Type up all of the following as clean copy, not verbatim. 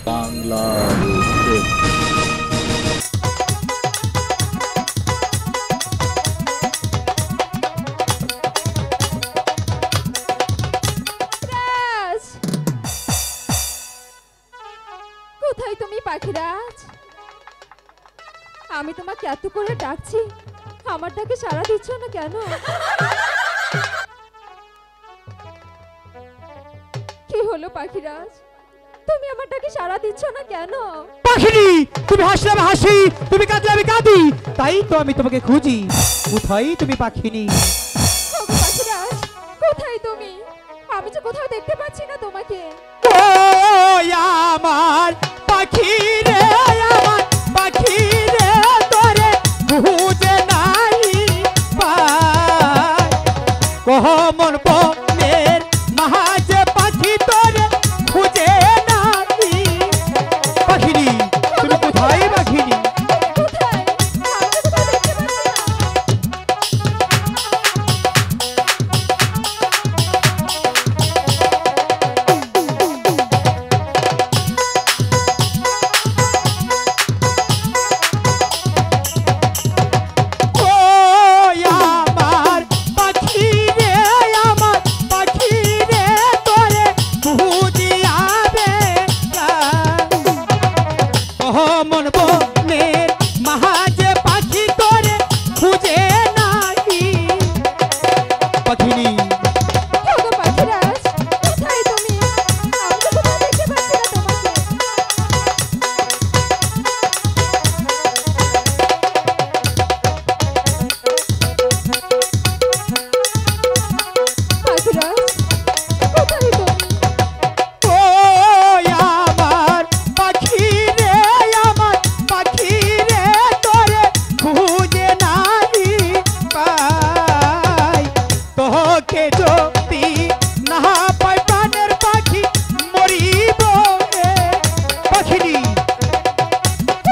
বাংলা কোথায় তুমি পাখিরাজ? আমি তোমাকে এত করে ডাকছি, আমার ডাকে সাড়া দিচ্ছ না কেন? কি হলো পাখিরাজ, তুমি আমার ডাকে সাড়া দিচ্ছ না কেন? পাখিনি, তুমি হাসলে আমি হাসি, তুমি কাঁদলে আমি কাঁদি, তাই তো আমি তোমাকে খুঁজি। কোথায় তুমি পাখিনি? ওগো পাখিরাজ, কোথায় তুমি? আমি যে কোথাও দেখতে পাচ্ছি না তোমাকে। ও আমার পাখি রে, আমার পাখি রে, তোরে খুঁজে নাই পাই। কহ মন বনের মাঝে পাখি তোরে খুঁজে নাই। পাখিনি, তুমি কোথায় পাখিনি? কোথায়? আমি তো কোথাও দেখতে পাচ্ছি না। ওগো পাখিরাজ, কোথায় তুমি? আমি তো কোথাও দেখতে পাচ্ছি না তোমাকে। পাখিরাজ, কোথায় তুমি?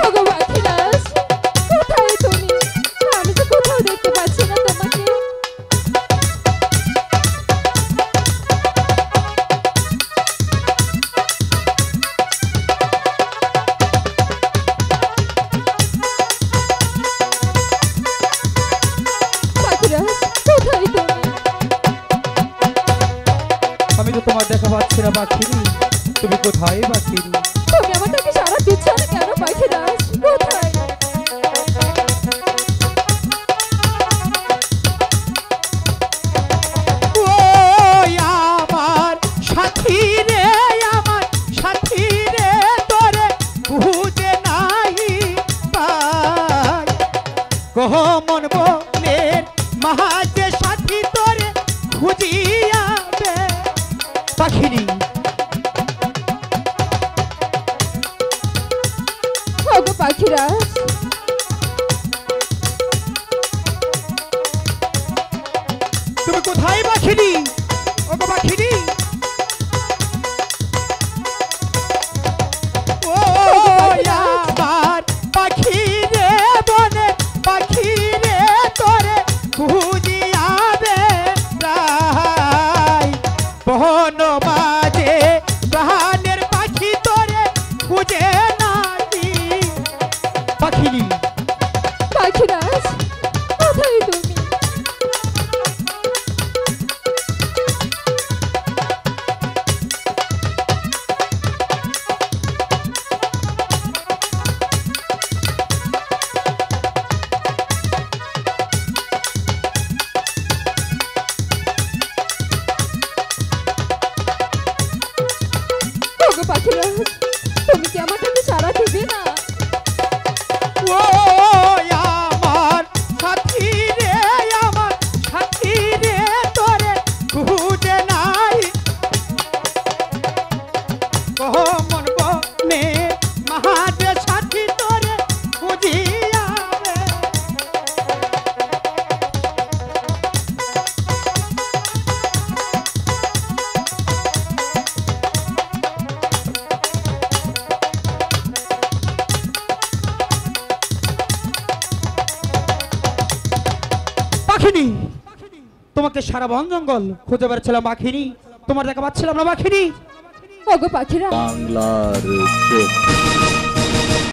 ওগো পাখিরাজ, কোথায় তুমি? আমি তো কোথাও দেখতে পাচ্ছি না তোমাকে। পাখিরাজ, কোথায় তুমি? আমি তো তোমার দেখা পাচ্ছি না পাখিনি, তুমি কোথায় পাখিনি? তুমি আমার ডাকে সাড়া দিচ্ছ না কেন পাখিরাজ? কোথায়? ও আমার সাথী রে, আমার সাথী রে, তোরে খুঁজে নাই পাই। কহ মন বনের মাঝে সাথী তোরে খুঁজিয়াবে। পাখিনি, ওগো পাখিরাজ, তুমি কোথায় পাখিনি? ওগো পাখিনি, ও আমার পাখি রে, বনে পাখি রে, তোরে খুঁজিয়াবে প্রায়। বন মাঝে প্রাণের পাখি তোরে খুঁজে নাই পাখিনি। পাখিরাজ, কোথায় তুমি? ওগো পাখিরাজ, তুমি কি আমার ডাকে সাড়া দিবে না? ও আমার সাথী রে, আমার সাথী রে, তোরে খুঁজে নাই। কহ মন বনে মাঝে সাথী তোরে খুঁজিয়াবে। পাখিনি, তোমাকে সারা বন জঙ্গল খুঁজে বেড়াচ্ছিলাম পাখিনি, তোমার দেখা পাচ্ছিলাম না পাখিনি। ওগো পাখিরা বাংলার চোখ।